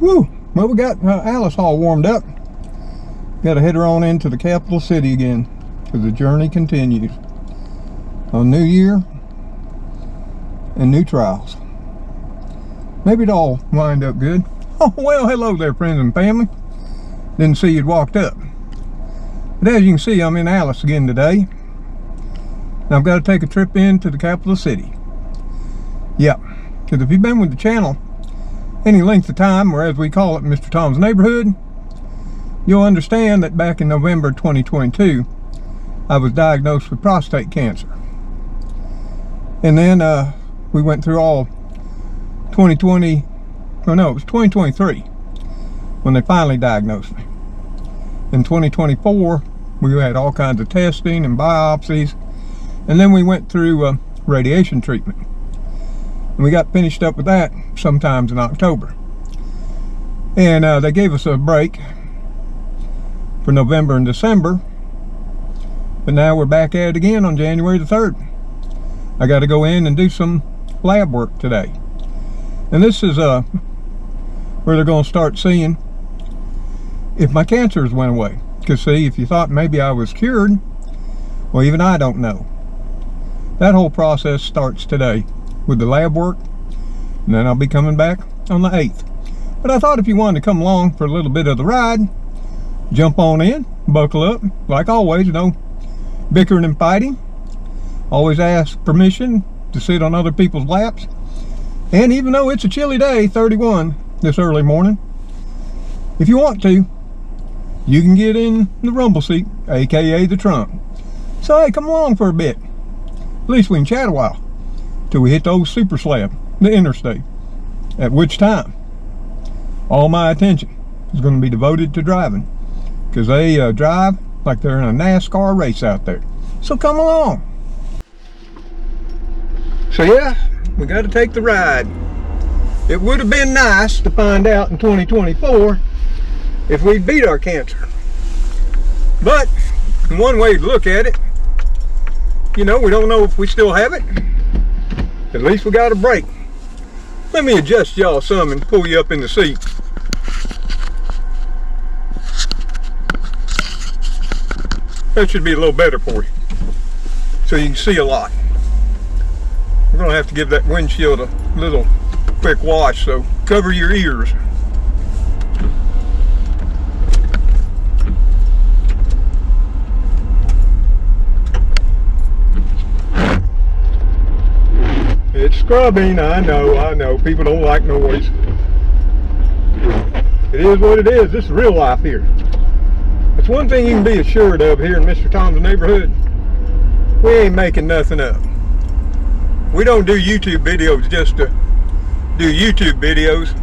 Woo! Well, we got Alice all warmed up. Got to head her on into the capital city again, because the journey continues. A new year and new trials. Maybe it'll all wind up good. Oh, well, hello there, friends and family. Didn't see you'd walked up. But as you can see, I'm in Alice again today. And I've got to take a trip into the capital city. Yep, because if you've been with the channel any length of time, or as we call it, Mr. Tom's Neighborhood, you'll understand that back in November 2022, I was diagnosed with prostate cancer. And then we went through all 2020, oh no, it was 2023 when they finally diagnosed me. In 2024, we had all kinds of testing and biopsies, and then we went through radiation treatment. And we got finished up with that sometimes in October. And they gave us a break for November and December, but now we're back at it again on January the 3rd. I got to go in and do some lab work today. And this is where they're going to start seeing if my cancers went away. Because see, if you thought maybe I was cured, well, even I don't know. That whole process starts today with the lab work, and then I'll be coming back on the 8th. But I thought if you wanted to come along for a little bit of the ride, jump on in, buckle up. Like always, no bickering and fighting. Always ask permission to sit on other people's laps. And even though it's a chilly day, 31 this early morning, if you want to, you can get in the rumble seat, aka the trunk. So hey, come along for a bit. At least we can chat a while till we hit the old super slab, the interstate. At which time, all my attention is going to be devoted to driving, because they drive like they're in a NASCAR race out there. So come along. So yeah, we got to take the ride. It would have been nice to find out in 2024 if we beat our cancer. But in one way to look at it, you know, we don't know if we still have it. At least we got a break. Let me adjust y'all some and pull you up in the seat. That should be a little better for you, so you can see a lot. We're going to have to give that windshield a little quick wash, so cover your ears. It's scrubbing, I know. People don't like noise. It is what it is. This is real life here. That's one thing you can be assured of here in Mr. Tom's Neighborhood. We ain't making nothing up. We don't do YouTube videos just to do YouTube videos.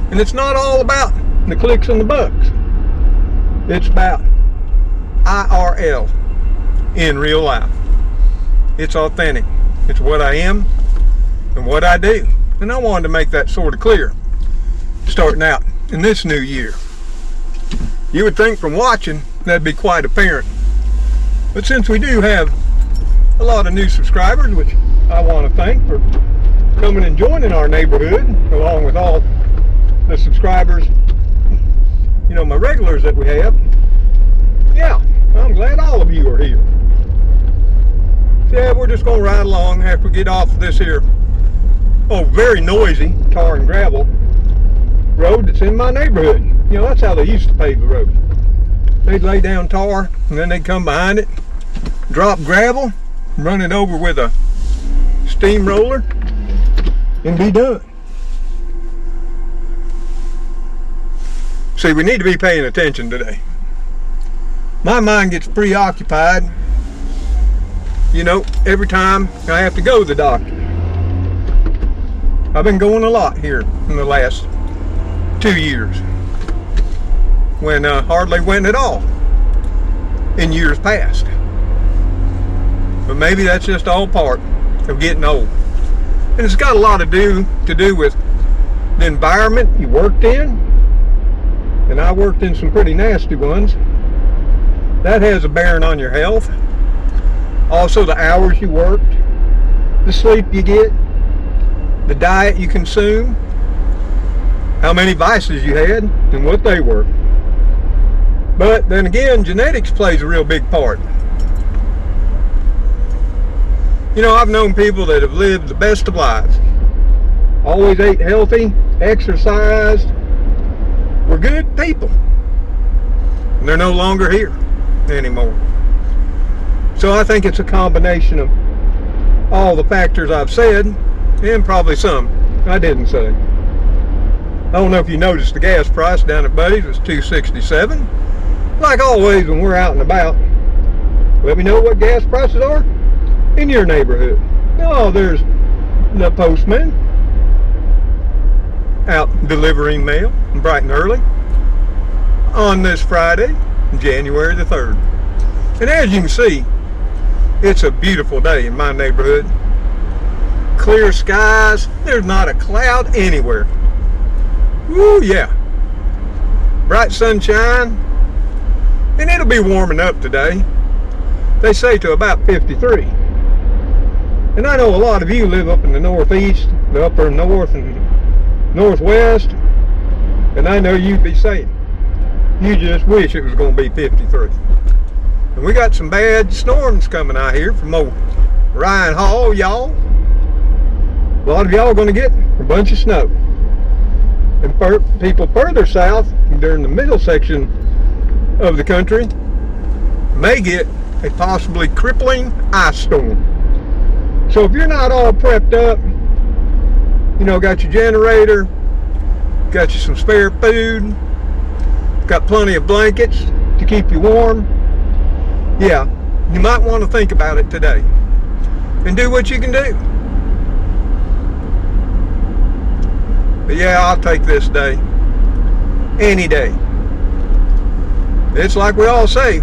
And it's not all about the clicks and the bucks. It's about IRL, in real life. It's authentic. It's what I am and what I do. And I wanted to make that sort of clear starting out in this new year. You would think from watching that'd be quite apparent. But since we do have a lot of new subscribers, which I want to thank for coming and joining our neighborhood, along with all the subscribers, you know, my regulars that we have. Yeah, I'm glad all of you are here. So yeah, we're just going to ride along after we get off of this here, very noisy tar and gravel road that's in my neighborhood. You know, that's how they used to pave the road. They'd lay down tar, and then they'd come behind it, drop gravel, run it over with a steamroller, and be done. See, we need to be paying attention today. My mind gets preoccupied, you know, every time I have to go to the doctor. I've been going a lot here in the last 2 years, when hardly went at all in years past. But maybe that's just all part of getting old. And it's got a lot to do with the environment you worked in. And I worked in some pretty nasty ones. That has a bearing on your health. Also the hours you worked, the sleep you get, the diet you consume, how many vices you had and what they were. But then again, genetics plays a real big part. You know, I've known people that have lived the best of lives. Always ate healthy, exercised, were good people. And they're no longer here anymore. So I think it's a combination of all the factors I've said, and probably some I didn't say. I don't know if you noticed the gas price down at Buddy's was $2.67. Like always when we're out and about, let me know what gas prices are in your neighborhood. Oh, there's the postman out delivering mail bright and early on this Friday, January the 3rd. And as you can see, it's a beautiful day in my neighborhood. Clear skies, there's not a cloud anywhere. Woo, yeah. Bright sunshine, and it'll be warming up today. They say to about 53. And I know a lot of you live up in the northeast, the upper north and northwest, and I know you'd be saying, you just wish it was going to be 53. And we got some bad storms coming out here from old Ryan Hall, y'all. A lot of y'all are going to get a bunch of snow. And people further south, during the middle section of the country, may get a possibly crippling ice storm. So if you're not all prepped up, you know, got your generator, got you some spare food, got plenty of blankets to keep you warm, yeah, you might want to think about it today and do what you can do. But yeah, I'll take this day any day. It's like we all say,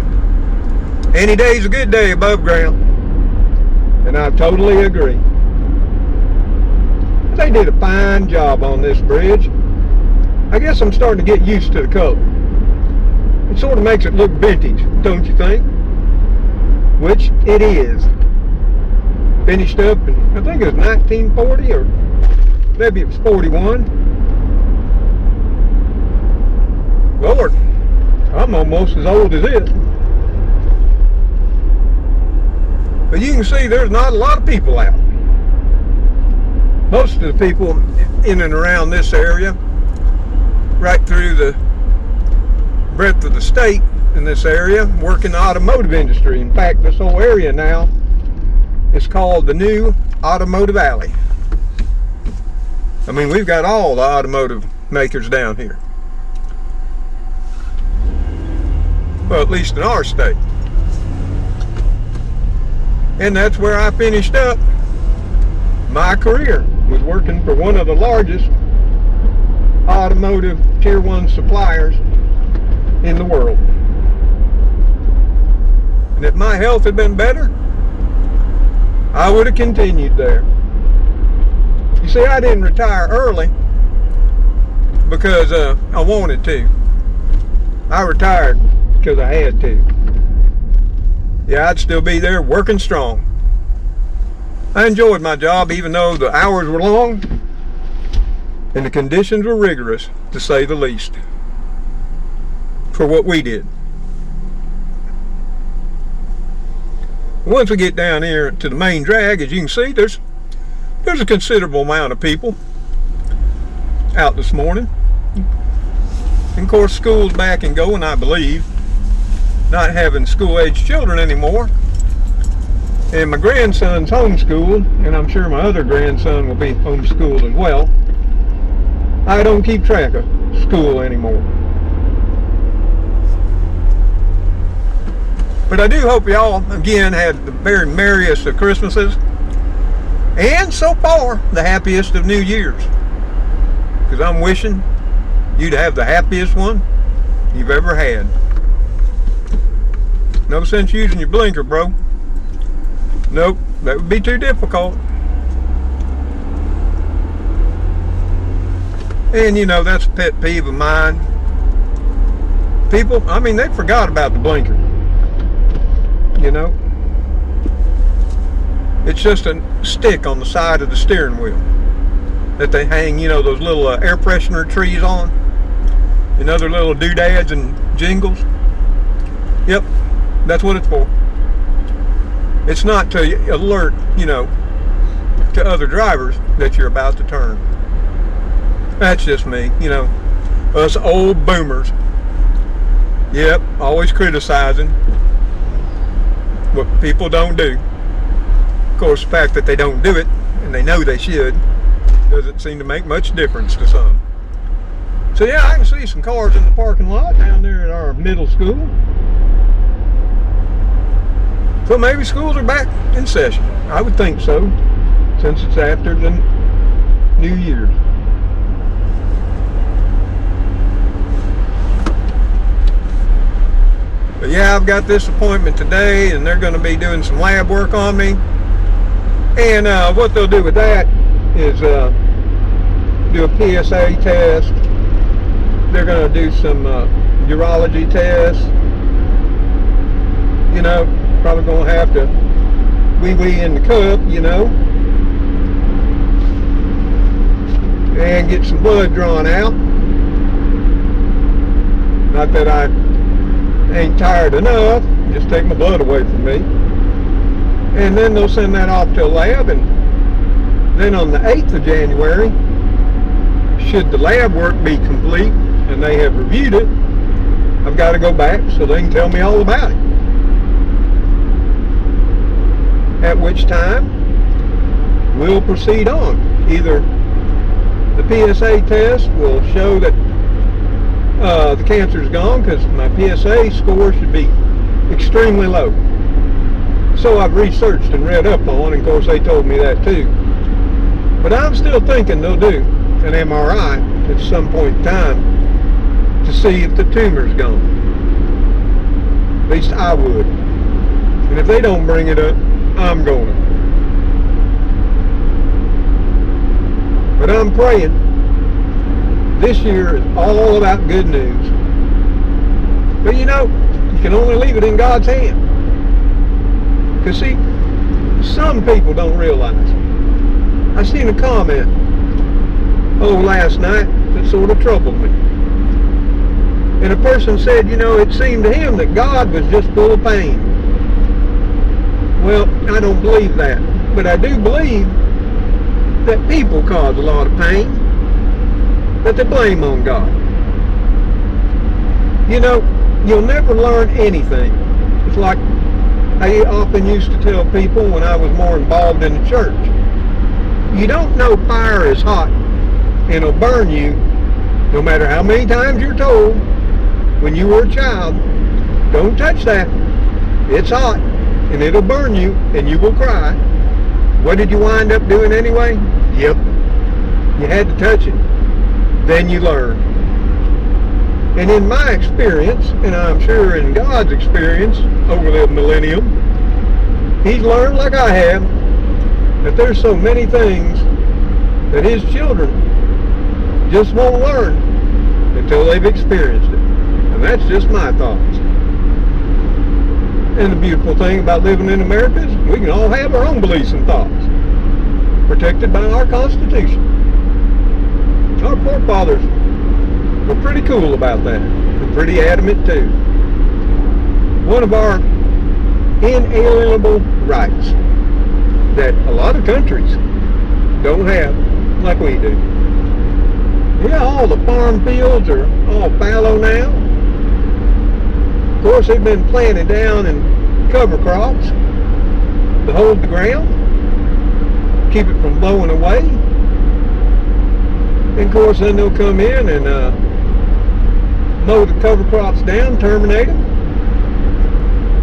any day's a good day above ground. And I totally agree. They did a fine job on this bridge. I guess I'm starting to get used to the color. It sort of makes it look vintage, don't you think? Which it is. Finished up in, I think it was 1940, or maybe it was 41. Lord, I'm almost as old as it. But you can see there's not a lot of people out. Most of the people in and around this area, right through the breadth of the state in this area, work in the automotive industry. In fact, this whole area now is called the New Automotive Alley. I mean, we've got all the automotive makers down here. Well, at least in our state. And that's where I finished up my career, was working for one of the largest automotive tier 1 suppliers in the world. And if my health had been better, I would have continued there. You see, I didn't retire early because I wanted to. I retired because I had to. Yeah, I'd still be there working strong. I enjoyed my job even though the hours were long and the conditions were rigorous, to say the least, for what we did. Once we get down here to the main drag, as you can see, there's a considerable amount of people out this morning. And of course, school's back and going, I believe. Not having school-age children anymore. And my grandson's homeschooled, and I'm sure my other grandson will be homeschooled as well. I don't keep track of school anymore. But I do hope y'all, again, had the very merriest of Christmases. And so far, the happiest of New Year's. Because I'm wishing you to have the happiest one you've ever had. No sense using your blinker, bro. Nope, that would be too difficult. And you know, that's a pet peeve of mine. People, I mean, they forgot about the blinker. You know? It's just a stick on the side of the steering wheel. that they hang, you know, those little air freshener trees on, and other little doodads and jingles. Yep, that's what it's for. It's not to alert, you know, to other drivers that you're about to turn. That's just me, you know, us old boomers. Yep, always criticizing what people don't do. Of course, the fact that they don't do it, and they know they should, doesn't seem to make much difference to some. So yeah, I can see some cars in the parking lot down there at our middle school. So maybe schools are back in session. I would think so, since it's after the New Year's. But yeah, I've got this appointment today, and they're going to be doing some lab work on me. And what they'll do with that is do a PSA test. They're going to do some urology tests. You know, probably going to have to wee in the cup, you know, and get some blood drawn out. Not that I ain't tired enough, just take my blood away from me. And then they'll send that off to a lab, and then on the 8th of January, should the lab work be complete and they have reviewed it, I've got to go back so they can tell me all about it. At which time we'll proceed on. Either the PSA test will show that the cancer's gone, because my PSA score should be extremely low. So I've researched and read up on, and of course they told me that too. But I'm still thinking they'll do an MRI at some point in time to see if the tumor's gone. At least I would. And if they don't bring it up, I'm going. But I'm praying. This year is all about good news. But you know, you can only leave it in God's hand. Because see, some people don't realize. I seen a comment last night that sort of troubled me. And a person said, you know, it seemed to him that God was just full of pain. Well, I don't believe that. But I do believe that people cause a lot of pain that they blame on God. You know, you'll never learn anything. It's like I often used to tell people when I was more involved in the church. You don't know fire is hot and it'll burn you, no matter how many times you're told when you were a child, don't touch that. It's hot and it'll burn you and you will cry. What did you wind up doing anyway? Yep, you had to touch it. Then you learn. And in my experience, and I'm sure in God's experience over the millennium, He's learned, like I have, that there's so many things that His children just won't learn until they've experienced it. And that's just my thoughts. And the beautiful thing about living in America is we can all have our own beliefs and thoughts, protected by our Constitution. Our forefathers were pretty cool about that. They're pretty adamant too. One of our inalienable rights that a lot of countries don't have like we do. Yeah, all the farm fields are all fallow now. Of course, they've been planted down in cover crops to hold the ground, keep it from blowing away. And of course, then they'll come in and mow the cover crops down, terminate them,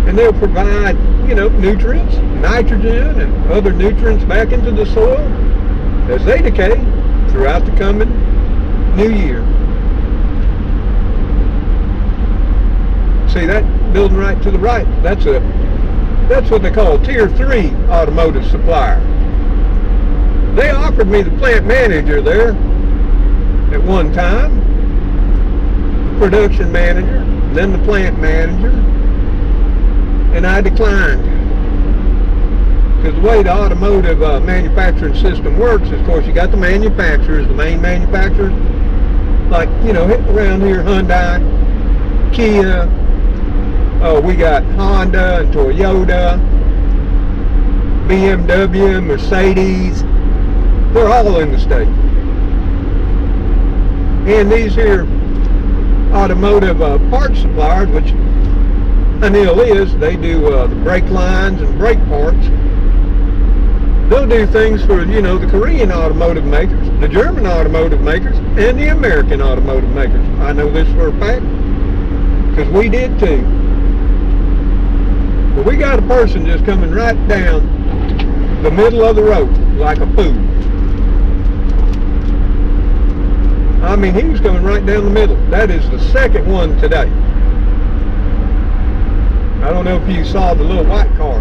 and they'll provide, you know, nutrients, nitrogen, and other nutrients back into the soil as they decay throughout the coming new year. See that building right to the right? That's what they call a Tier 3 automotive supplier. They offered me the plant manager there at one time, the production manager, then the plant manager, and I declined. Because the way the automotive manufacturing system works is, of course, you got the manufacturers, the main manufacturers, like, you know, around here, Hyundai, Kia, we got Honda and Toyota, BMW, Mercedes. They're all in the state. And these here automotive parts suppliers, which Anil is, they do the brake lines and brake parts. They'll do things for, you know, the Korean automotive makers, the German automotive makers, and the American automotive makers. I know this for a fact, because we did too. But we got a person just coming right down the middle of the road like a fool. I mean, he was coming right down the middle. That is the second one today. I don't know if you saw the little white car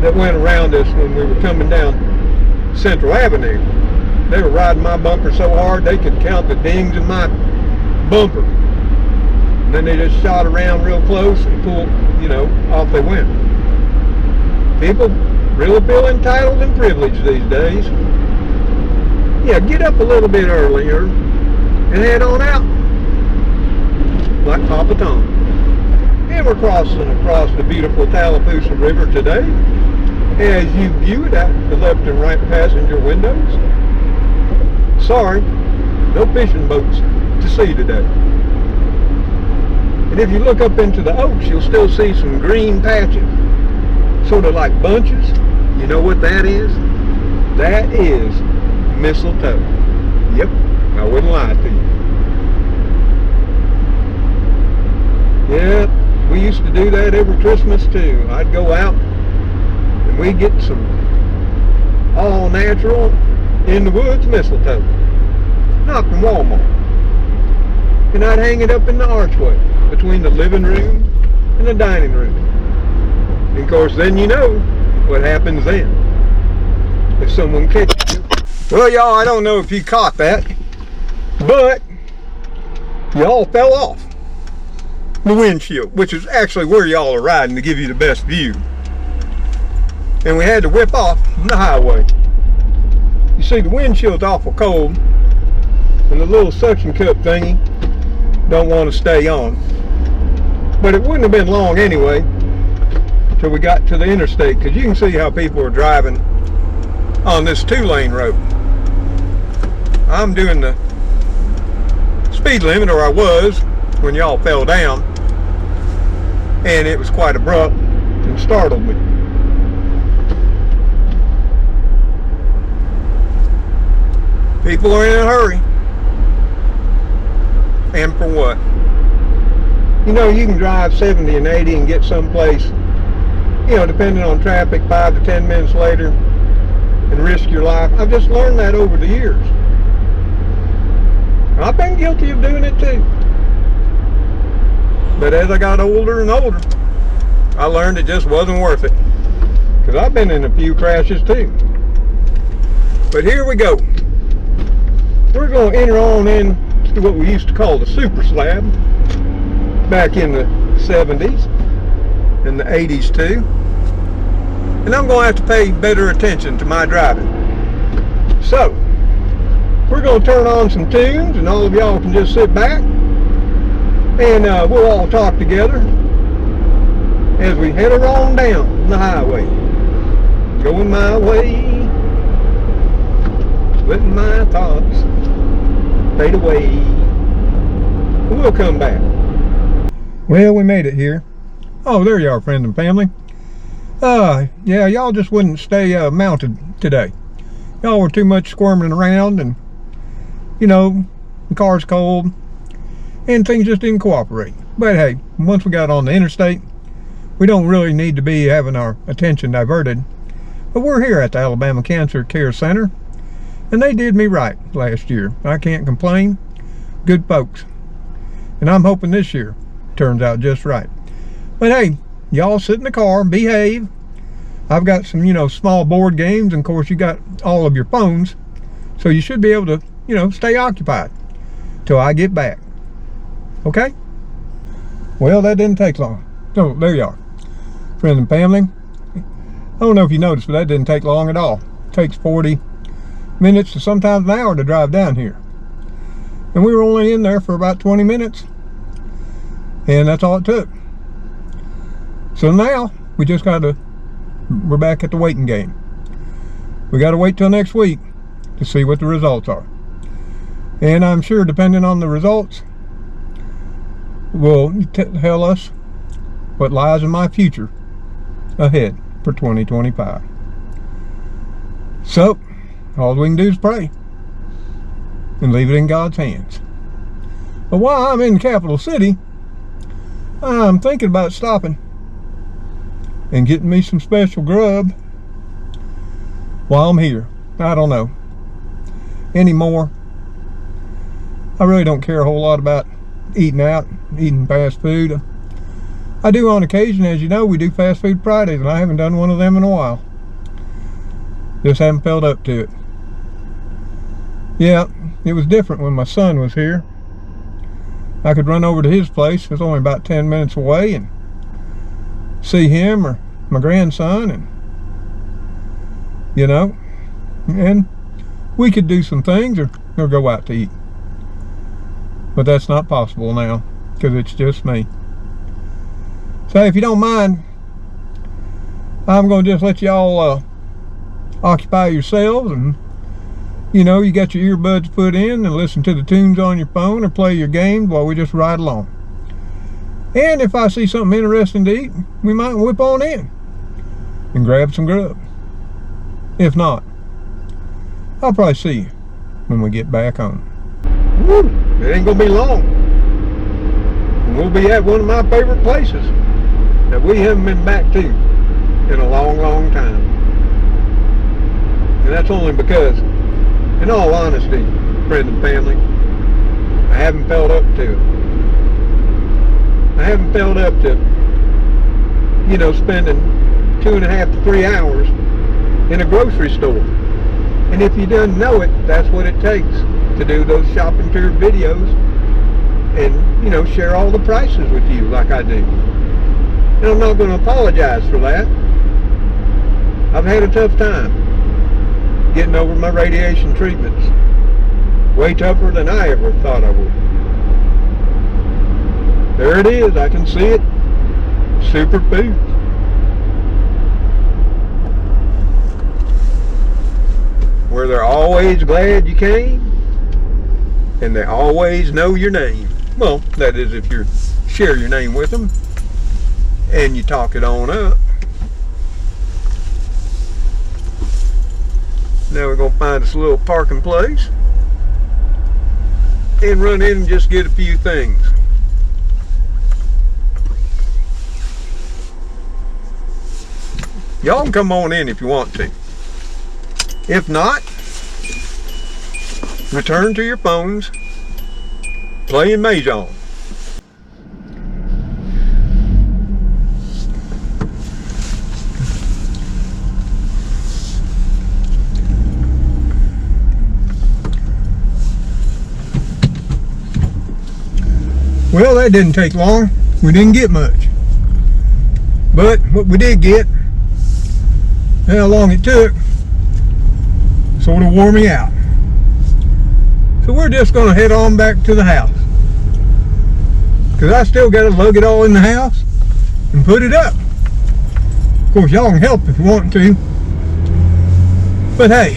that went around us when we were coming down Central Avenue. They were riding my bumper so hard they could count the dings in my bumper. And then they just shot around real close and pulled, you know, off they went. People really feel entitled and privileged these days. Yeah, get up a little bit earlier and head on out like Papa Tom. And we're crossing across the beautiful Tallapoosa River today as you view it out the left and right passenger windows. Sorry, no fishing boats to see today. And if you look up into the oaks, you'll still see some green patches, sort of like bunches. You know what that is? That is mistletoe. Yep, I wouldn't lie to you. Yep, we used to do that every Christmas too. I'd go out and we'd get some all natural in the woods mistletoe, not from Walmart. And I'd hang it up in the archway between the living room and the dining room. And of course, then you know what happens then if someone catches you. Well, y'all, I don't know if you caught that, but y'all fell off the windshield, which is actually where y'all are riding to give you the best view. And we had to whip off the highway. You see, the windshield's awful cold, and the little suction cup thingy don't want to stay on. But it wouldn't have been long anyway till we got to the interstate, because you can see how people are driving on this 2-lane road. I'm doing the speed limit, or I was when y'all fell down, and it was quite abrupt and startled me. People are in a hurry. And for what? You know, you can drive 70 and 80 and get someplace, you know, depending on traffic, 5 to 10 minutes later, and risk your life. I've just learned that over the years. I've been guilty of doing it too. But as I got older and older, I learned it just wasn't worth it. Because I've been in a few crashes too. But here we go. We're going to enter on in to what we used to call the super slab back in the 70s and the 80s too. And I'm going to have to pay better attention to my driving. So, we're going to turn on some tunes, and all of y'all can just sit back and we'll all talk together as we head on down the highway. Going my way, letting my thoughts fade away. We'll come back. Well, we made it here. Oh, there you are, friends and family. Yeah, y'all just wouldn't stay mounted today. Y'all were too much squirming around, and you know, the car's cold and things just didn't cooperate. But hey, once we got on the interstate, we don't really need to be having our attention diverted. But we're here at the Alabama Cancer Care Center, and they did me right last year. I can't complain. Good folks. And I'm hoping this year turns out just right. But hey, y'all sit in the car, behave. I've got some, you know, small board games, and of course you got all of your phones, so you should be able to, you know, stay occupied till I get back. Okay? Well, that didn't take long. So there you are, friends and family. don't know if you noticed, but that didn't take long at all. It takes 40 minutes to sometimes an hour to drive down here. And we were only in there for about 20 minutes. And that's all it took. So now, we're back at the waiting game. We got to wait till next week to see what the results are. And I'm sure, depending on the results, will tell us what lies in my future ahead for 2025. So, all we can do is pray and leave it in God's hands. But while I'm in the capital city, I'm thinking about stopping and getting me some special grub while I'm here. I don't know anymore. I really don't care a whole lot about eating out, eating fast food. I do on occasion, as you know. We do fast food Fridays, and I haven't done one of them in a while. Just haven't felt up to it. Yeah, it was different when my son was here. I could run over to his place. It was only about 10 minutes away, and see him or my grandson, and you know, and we could do some things or go out to eat. But that's not possible now because it's just me. So if you don't mind, I'm going to just let y'all occupy yourselves, and you know, you got your earbuds put in and listen to the tunes on your phone or play your games while we just ride along. And if I see something interesting to eat, we might whip on in and grab some grub. If not, I'll probably see you when we get back home. Woo, it ain't gonna be long. And we'll be at one of my favorite places that we haven't been back to in a long, long time. And that's only because, in all honesty, friends and family, I haven't felt up to it. I haven't felt up to, you know, spending 2.5 to 3 hours in a grocery store. And if you don't know it, that's what it takes to do those shopping tour videos and, you know, share all the prices with you like I do. And I'm not going to apologize for that. I've had a tough time getting over my radiation treatments. Way tougher than I ever thought I would. There it is, I can see it. Superfoods. Where they're always glad you came, and they always know your name. Well, that is if you share your name with them and you talk it on up. Now we're going to find us a little parking place and run in and just get a few things. Y'all can come on in if you want to. If not, return to your phones, playing Mahjong. Well, that didn't take long. We didn't get much. But what we did get, how long it took, sort of wore me out. So we're just going to head on back to the house, because I still got to lug it all in the house and put it up. Of course, y'all can help if you want to. But hey,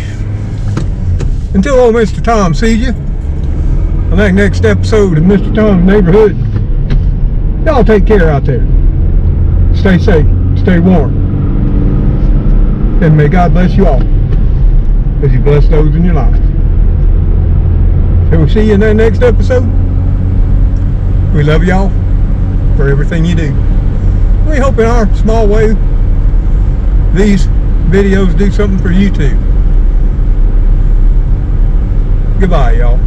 until old Mr. Tom sees you on that next episode of Mr. Tom's Neighborhood, y'all take care out there. Stay safe, stay warm, and may God bless you all as you bless those in your life. So we'll see you in that next episode. We love y'all for everything you do. We hope in our small way these videos do something for you too. Goodbye, y'all.